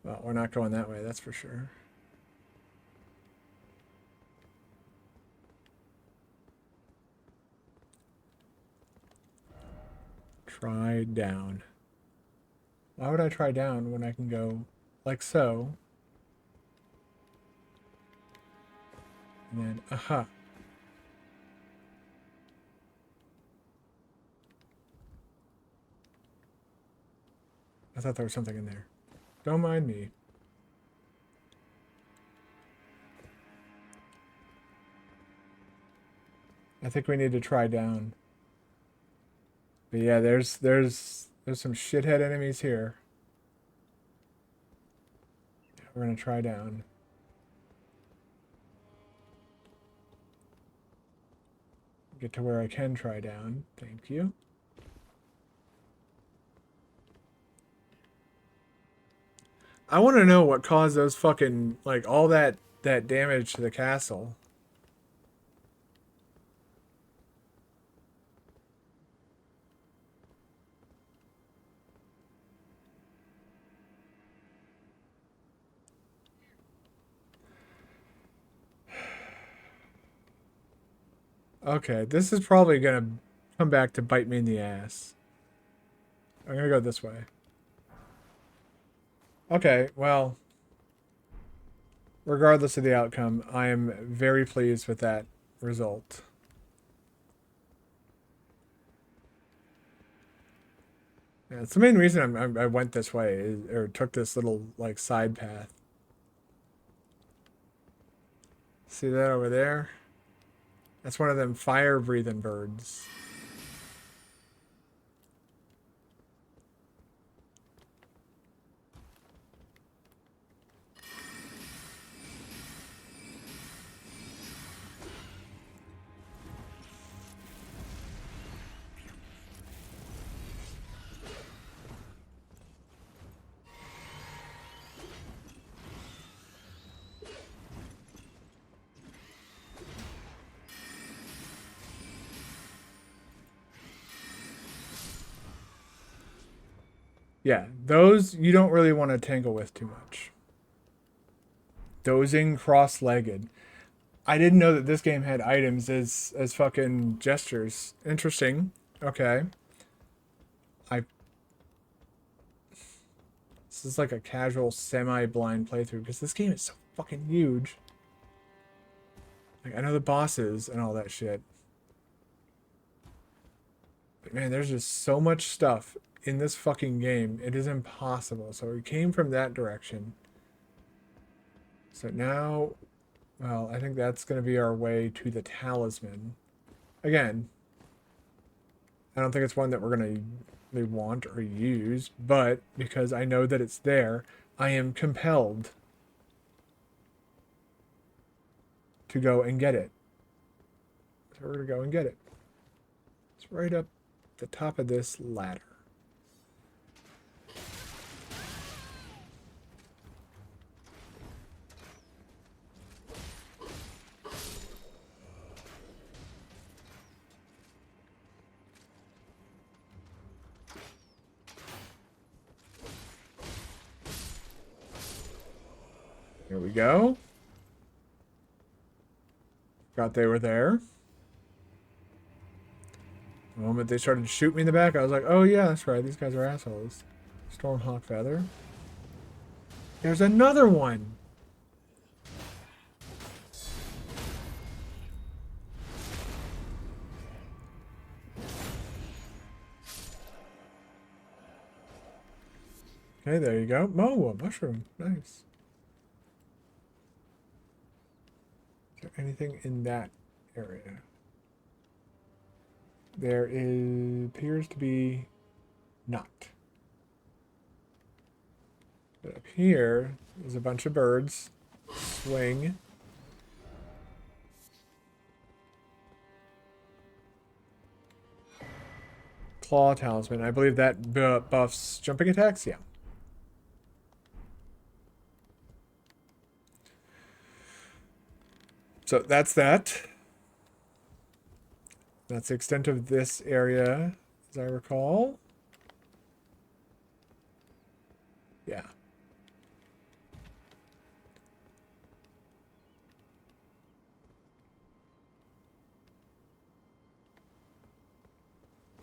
Well, we're not going that way, that's for sure. Try down. Why would I try down when I can go like so? And then, aha. I thought there was something in there. Don't mind me. I think we need to try down. But yeah, there's some shithead enemies here. Yeah, we're gonna try down. Get to where I can try down. Thank you. I want to know what caused those fucking like all that damage to the castle. Okay, this is probably gonna come back to bite me in the ass. I'm gonna go this way. Okay, well, regardless of the outcome, I am very pleased with that result. Yeah, it's the main reason I went this way, or took this little like side path. See that over there? That's one of them fire-breathing birds. Yeah, those you don't really want to tangle with too much. Dozing cross-legged. I didn't know that this game had items as fucking gestures. Interesting. Okay. I This is like a casual semi-blind playthrough because this game is so fucking huge. Like I know the bosses and all that shit. But man, there's just so much stuff in this fucking game. It is impossible. So we came from that direction. So now, well, I think that's going to be our way to the talisman. Again, I don't think it's one that we're going to really want or use, but because I know that it's there, I am compelled to go and get it. So we're going to go and get it. It's right up the top of this ladder. Here we go. Forgot they were there. The moment they started to shoot me in the back, I was like, oh yeah, that's right. These guys are assholes. Stormhawk Feather. There's another one. Okay, there you go. Oh, a mushroom. Nice. Is there anything in that area? There appears to be not. But up here, there's a bunch of birds. Swing. Claw Talisman. I believe that buffs jumping attacks. Yeah. So that's that. That's the extent of this area, as I recall. Yeah.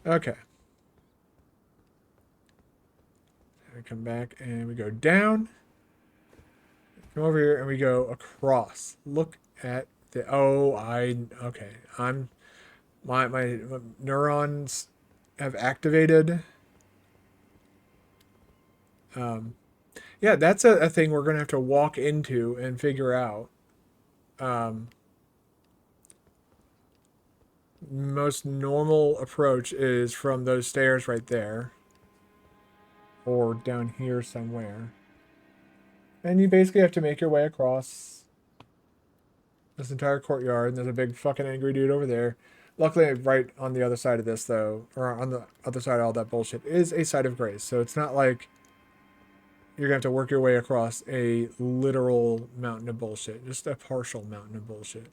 Okay. We come back and we go down. Come over here and we go across. Look at the. Oh, okay. My neurons have activated. Yeah, that's a thing we're gonna have to walk into and figure out. Um, Most normal approach is from those stairs right there, or down here somewhere. And you basically have to make your way across this entire courtyard, and there's a big fucking angry dude over there. Luckily, right on the other side of this, though, or on the other side of all that bullshit, is a site of grace. So it's not like you're gonna have to work your way across a literal mountain of bullshit, just a partial mountain of bullshit.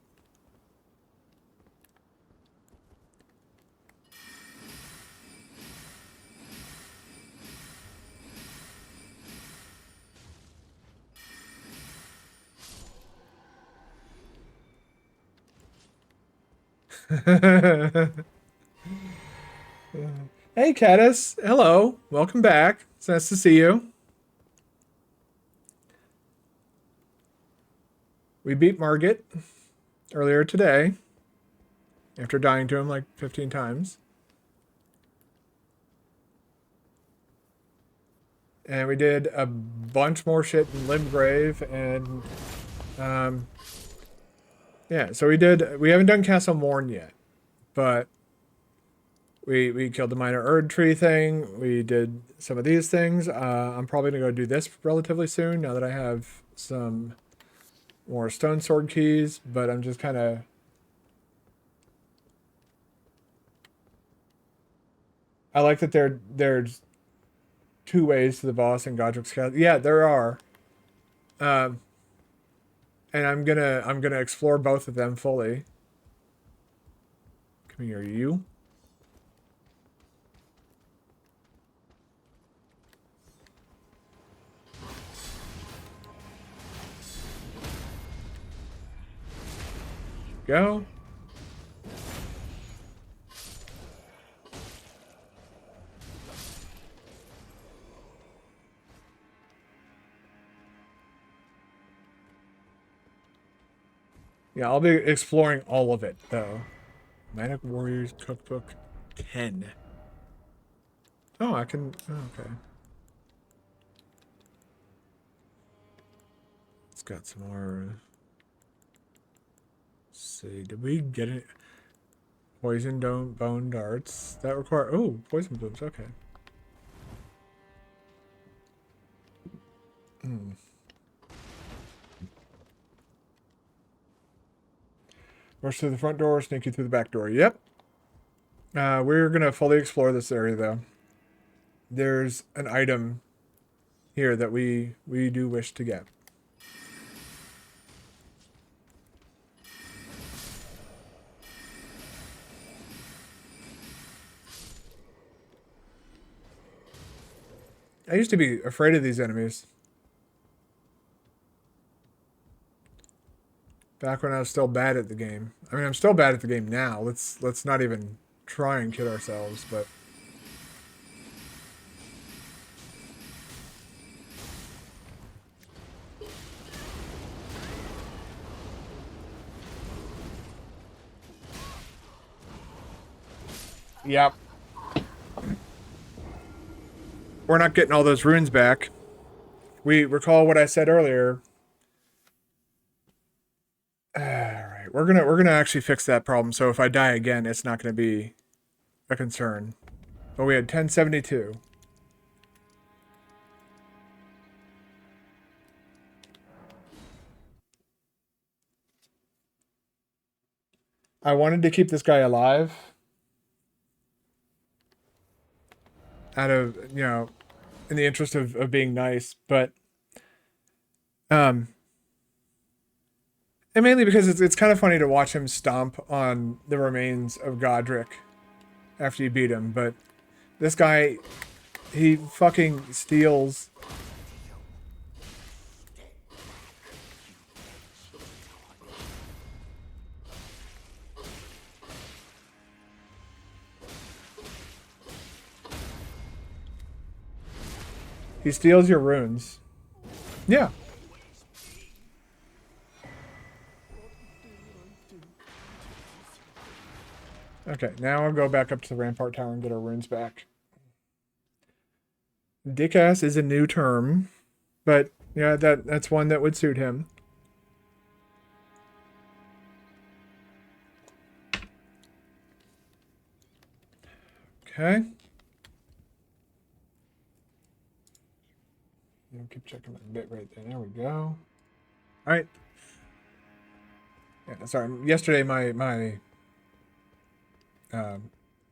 Hey, Caddis. Hello. Welcome back. It's nice to see you. We beat Margit earlier today after dying to him like 15 times. And we did a bunch more shit in Limgrave and yeah, so we haven't done Castle Morn yet, but we killed the minor Erd tree thing. We did some of these things. I'm probably gonna go do this relatively soon now that I have some more stone sword keys, but I'm just kind of I like that there's two ways to the boss in Godric's Castle. Yeah, there are. Um, and I'm gonna explore both of them fully. Come here, you. Go. Yeah, I'll be exploring all of it though. Manic Warriors Cookbook 10. Oh, I can. Oh, okay. It's got some more. Let's see, did we get it? Poison don't bone darts that require. Oh, poison blooms. Okay. Hmm. Rush through the front door, sneak you through the back door. Yep. We're gonna fully explore this area though. There's an item here that we do wish to get. I used to be afraid of these enemies. Back when I was still bad at the game. I mean, I'm still bad at the game now. Let's not even try and kid ourselves, but yep. We're not getting all those runes back. We recall what I said earlier. All right, we're gonna actually fix that problem. So if I die again, it's not gonna be a concern. But we had 1072. I wanted to keep this guy alive out of, in the interest of being nice, but um and mainly because it's kind of funny to watch him stomp on the remains of Godric after you beat him, but this guy, he fucking steals. He steals your runes. Yeah. Okay, now I'll go back up to the Rampart Tower and get our runes back. Dickass is a new term, but yeah, that's one that would suit him. Okay. I'll keep checking my bit right there. There we go. All right. Yeah, sorry. Yesterday, my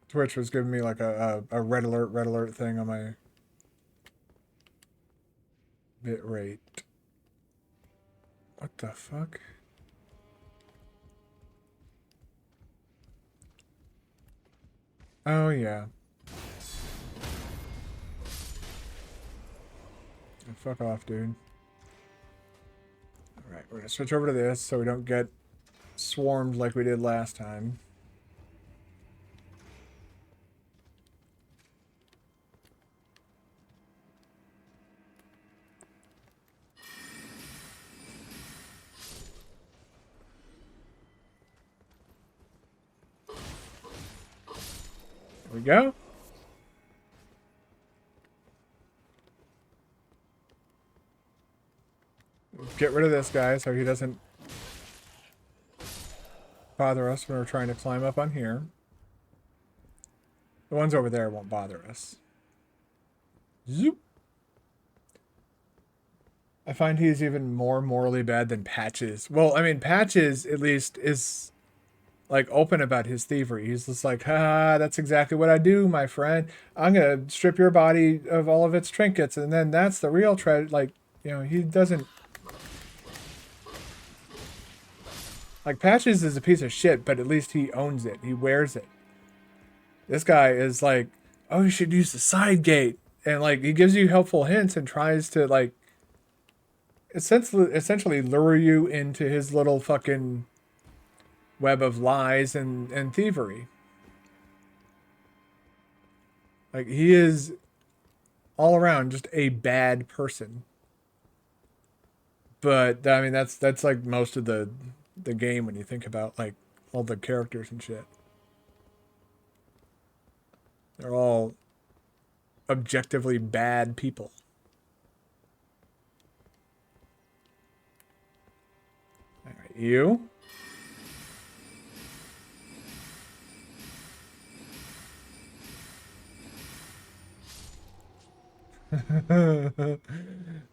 Twitch was giving me like a red alert thing on my bit rate. What the fuck? Oh yeah. Fuck off, dude. Alright, we're gonna switch over to this so we don't get swarmed like we did last time. There we go. Get rid of this guy so he doesn't bother us when we're trying to climb up on here. The ones over there won't bother us. Zoop. I find he's even more morally bad than Patches. Well, I mean, Patches at least is like open about his thievery. He's just like, ha, that's exactly what I do, my friend. I'm gonna strip your body of all of its trinkets, and then that's the real treasure. Like, you know, he doesn't. Like, Patches is a piece of shit, but at least he owns it. He wears it. This guy is like, oh, you should use the side gate. And, like, he gives you helpful hints and tries to, like, essentially lure you into his little fucking web of lies and thievery. Like, he is all around just a bad person. But, I mean, that's like most of the game when you think about, like, all the characters and shit. They're all objectively bad people. All right, you.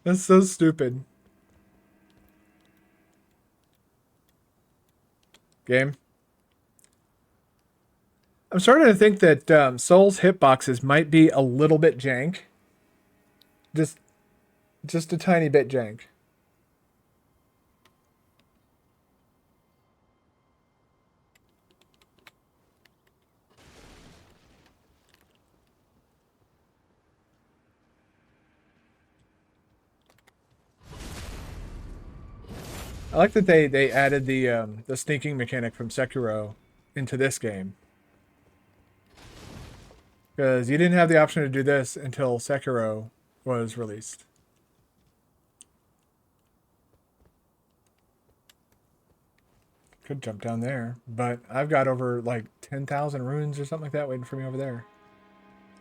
That's so stupid. Game. I'm starting to think that Soul's hitboxes might be a little bit jank. Just a tiny bit jank. I like that they added the sneaking mechanic from Sekiro into this game. Because you didn't have the option to do this until Sekiro was released. Could jump down there, but I've got over like 10,000 runes or something like that waiting for me over there.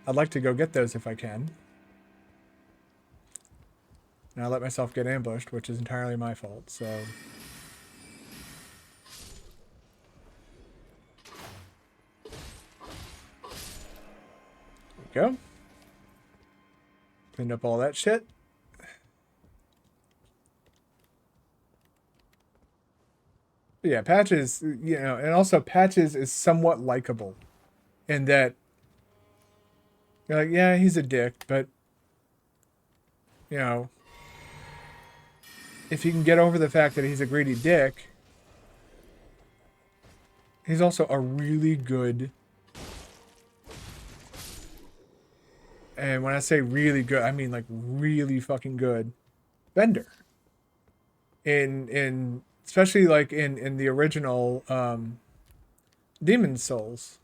I'd like to go get those if I can. And I let myself get ambushed, which is entirely my fault, so... There we go. Cleaned up all that shit. But yeah, Patches, you know, and also Patches is somewhat likable in that you're like, yeah, he's a dick, but, you know, if you can get over the fact that he's a greedy dick, he's also a really good, and when I say really good, I mean like really fucking good vendor. In especially like in the original Demon Souls.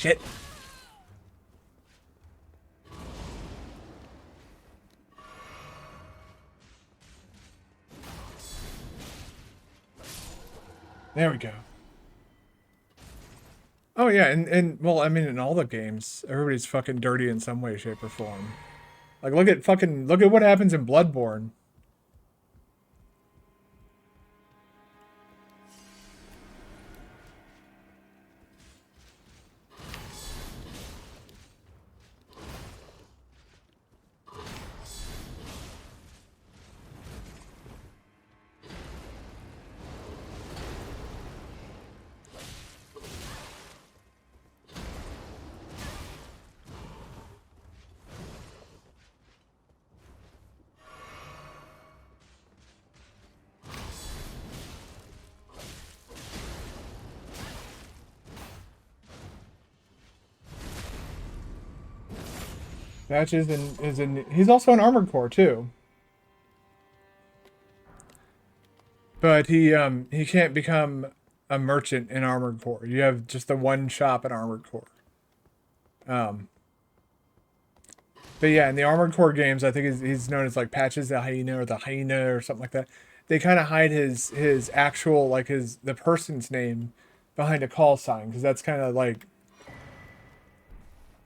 shit. There we go. Oh yeah, and well, I mean, in all the games, everybody's fucking dirty in some way, shape, or form. Like, look at what happens in Bloodborne. Patch is in he's also an armored core too. But he can't become a merchant in Armored Core. You have just the one shop in Armored Core. Um but yeah, in the Armored Core games, I think he's known as like Patches the Hyena or the Hyena or something like that. They kind of hide his actual like the person's name behind a call sign because that's kind of like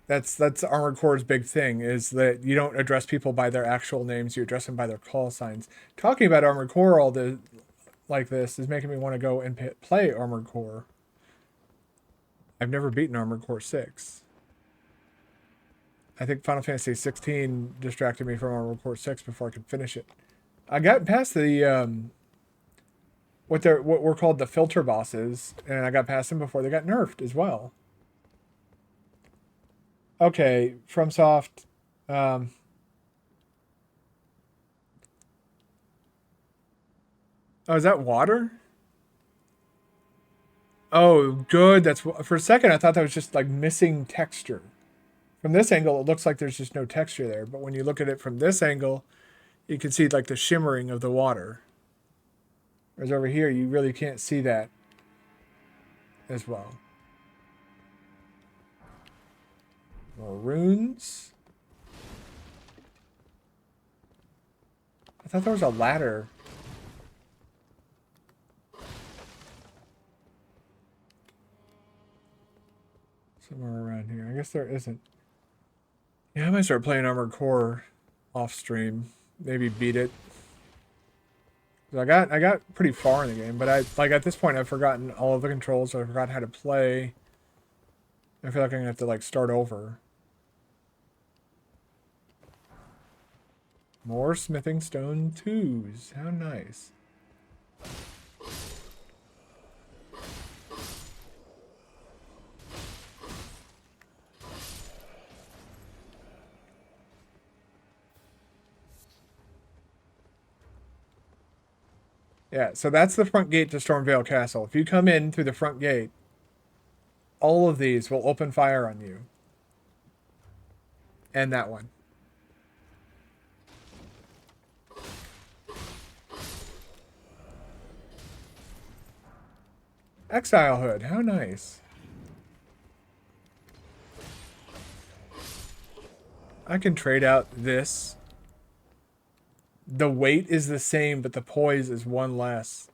that's Armored Core's big thing is that you don't address people by their actual names, you address them by their call signs. Talking about Armored Core all the like this is making me want to go and play Armored Core. I've never beaten Armored Core 6. I think Final Fantasy 16 distracted me from Armored Core 6 before I could finish it. I got past the what were called the filter bosses, and I got past them before they got nerfed as well. Okay, FromSoft. Um, oh, is that water? Oh, good. That's for a second I thought that was just like missing texture. From this angle, it looks like there's just no texture there, but when you look at it from this angle, you can see like the shimmering of the water. Whereas over here, you really can't see that as well. More runes. I thought there was a ladder. Somewhere around here. I guess there isn't. Yeah, I might start playing Armored Core off stream. Maybe beat it. I got pretty far in the game, but like at this point I've forgotten all of the controls, so I forgot how to play. I feel like I'm gonna have to like start over. More smithing stone 2s. How nice. Yeah, so that's the front gate to Stormvale Castle. If you come in through the front gate, all of these will open fire on you. And that one. Exile Hood, how nice. I can trade out this. The weight is the same, but the poise is one less.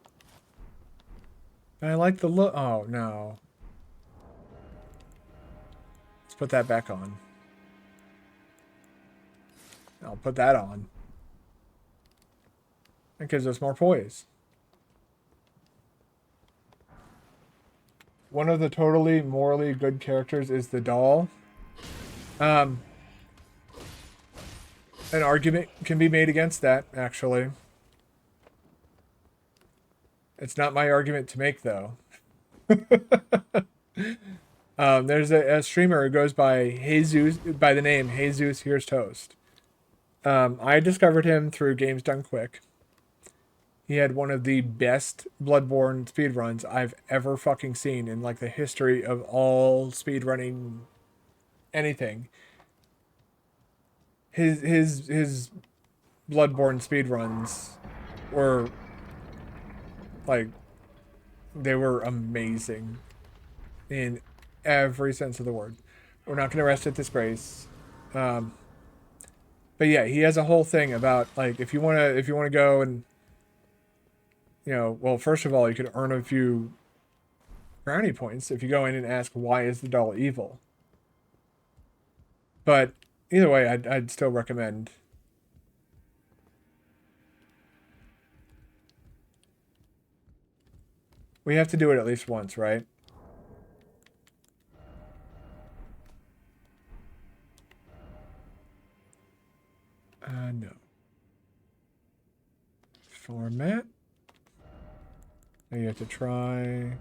I like the look. Oh, no. Let's put that back on. I'll put that on. That gives us more poise. One of the totally morally good characters is the doll. An argument can be made against that, actually. It's not my argument to make, though. There's a streamer who goes by Jesus, by the name Jesus Here's Toast. I discovered him through Games Done Quick. He had one of the best Bloodborne speedruns I've ever fucking seen in like the history of all speedrunning anything. His Bloodborne speedruns were like they were amazing. And every sense of the word. We're not going to rest at this grace. Um, but yeah, he has a whole thing about like if you want to go and well, first of all, you could earn a few brownie points if you go in and ask why is the doll evil. But either way, I'd still recommend. We have to do it at least once, right? No. Format. Now you have to try. And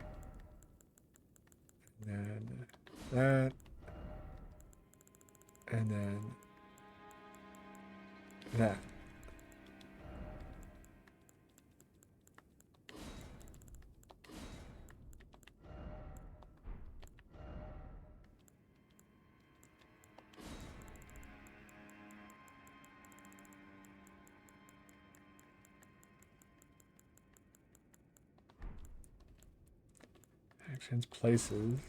then that. And then that. Actions, places.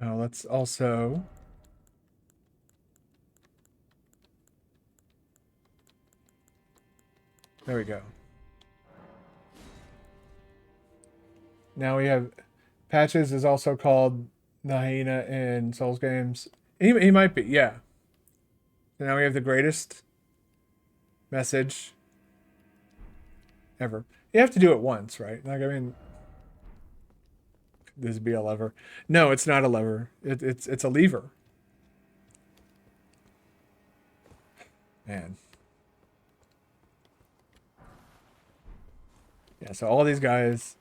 Let's also. There we go. Now we have Patches is also called the hyena in Souls games. He might be, yeah. So now we have the greatest message ever. You have to do it once, right? Like, I mean, this be a lever. No, it's not a lever. It's a lever. Man. Yeah, so all these guys.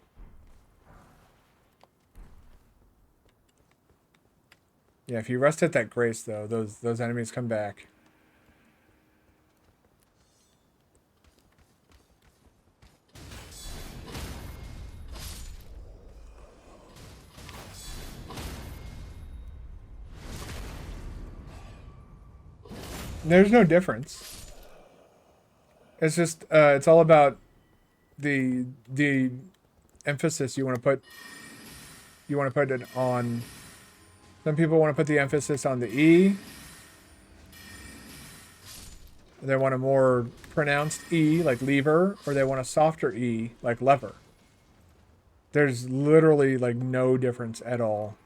Yeah, if you rest at that grace though, those enemies come back. There's no difference. It's just it's all about the emphasis you want to put it on. Some people want to put the emphasis on the E. They want a more pronounced E like lever, or they want a softer E like lever. There's literally like no difference at all.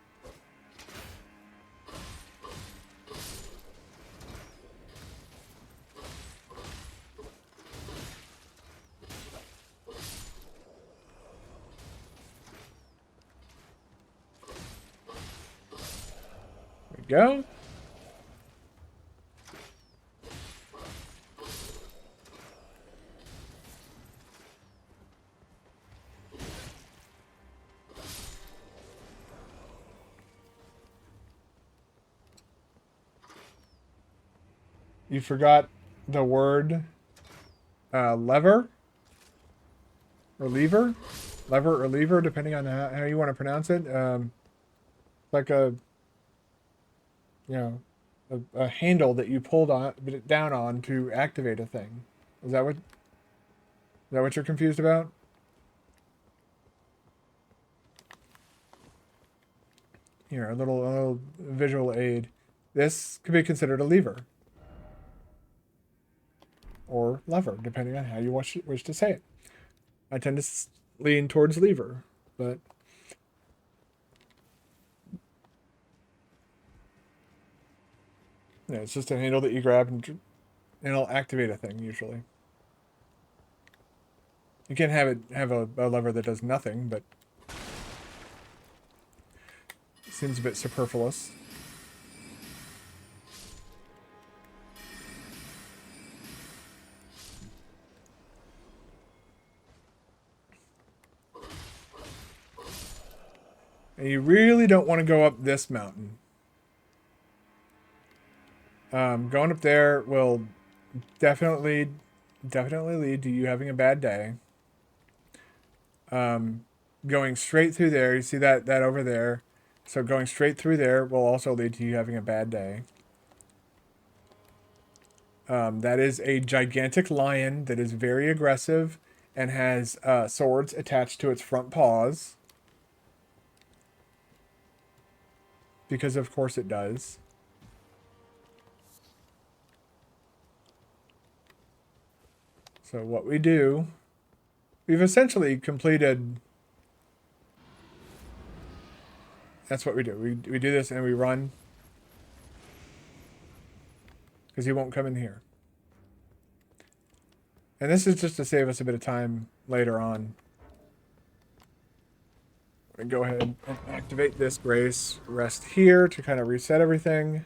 Go. You forgot the word lever or lever, depending on how you want to pronounce it. Like a a handle that you pulled on down on to activate a thing. Is that what you're confused about? Here, a little visual aid. This could be considered a lever or lever, depending on how you wish to say it. I tend to lean towards lever, but yeah, it's just a handle that you grab and it'll activate a thing usually. You can have a lever that does nothing, but it seems a bit superfluous. And you really don't want to go up this mountain. Going up there will definitely lead to you having a bad day. Going straight through there, you see that over there. So going straight through there will also lead to you having a bad day. That is a gigantic lion that is very aggressive and has swords attached to its front paws. Because of course it does. So what we do, we've essentially completed. That's what we do. We do this and we run. Because he won't come in here. And this is just to save us a bit of time later on. And go ahead and activate this grace. Rest here to kind of reset everything.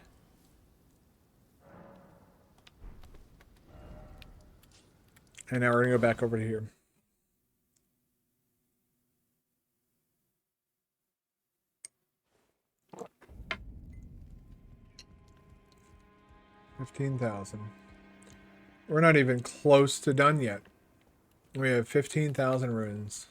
And now we're going to go back over to here. $15,000. We're not even close to done yet. We have 15,000 runes.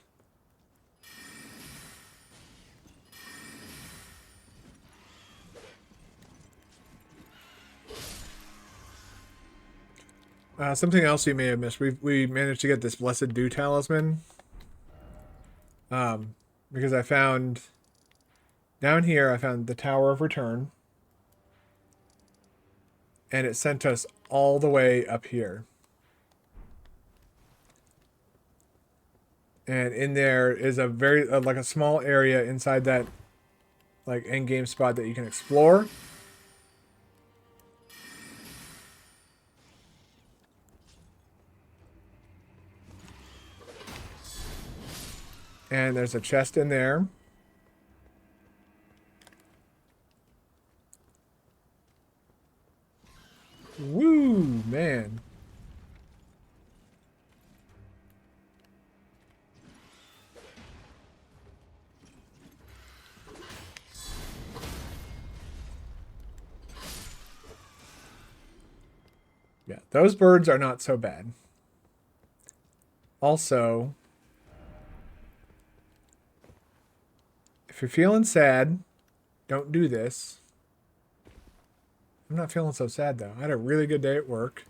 Something else you may have missed. We managed to get this Blessed Dew talisman. Because I found down here, I found the Tower of Return. And it sent us all the way up here. And in there is a very like a small area inside that like end game spot that you can explore. And there's a chest in there. Woo, man. Yeah, those birds are not so bad. Also, if you're feeling sad, don't do this. I'm not feeling so sad, though. I had a really good day at work.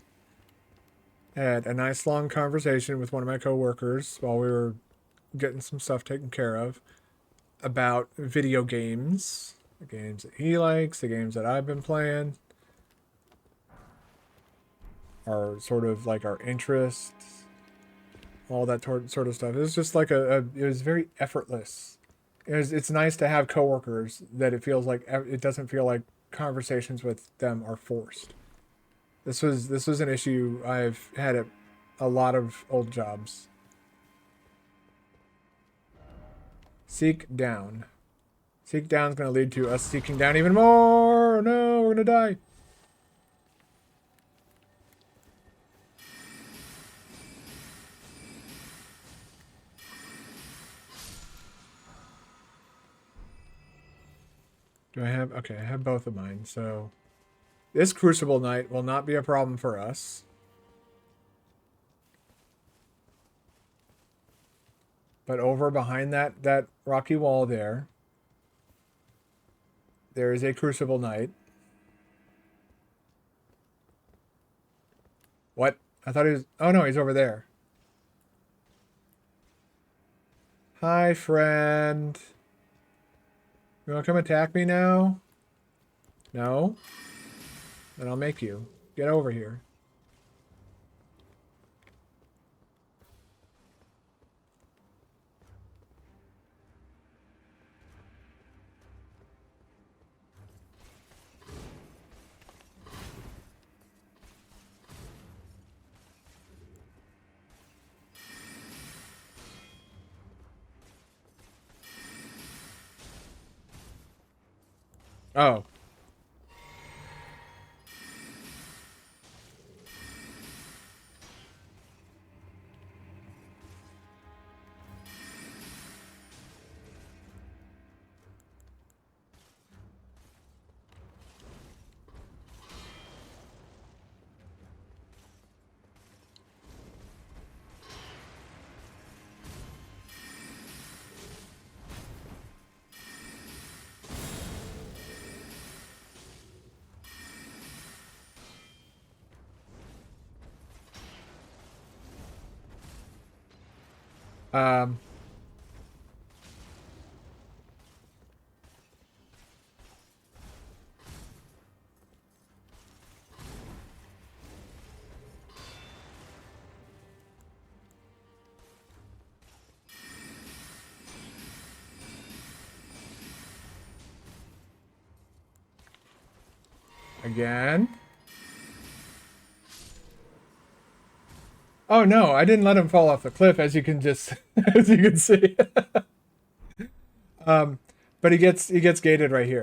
Had a nice long conversation with one of my coworkers while we were getting some stuff taken care of about video games. The games that he likes, the games that I've been playing. Our sort of like our interests. All that sort of stuff. It was just like it was very effortless. It's nice to have coworkers that it feels like it doesn't feel like conversations with them are forced. This was an issue I've had at a lot of old jobs. Seek down. Seek down is going to lead to us seeking down even more. No, we're going to die. Do I have... Okay, I have both of mine, so... This Crucible Knight will not be a problem for us. But over behind that rocky wall there is a Crucible Knight. What? I thought he was... Oh, no, he's over there. Hi, friend. You want to come attack me now? No? Then I'll make you. Get over here. Oh. Um, again. Oh no, I didn't let him fall off the cliff, as you can just as you can see. um, but he gets gated right here.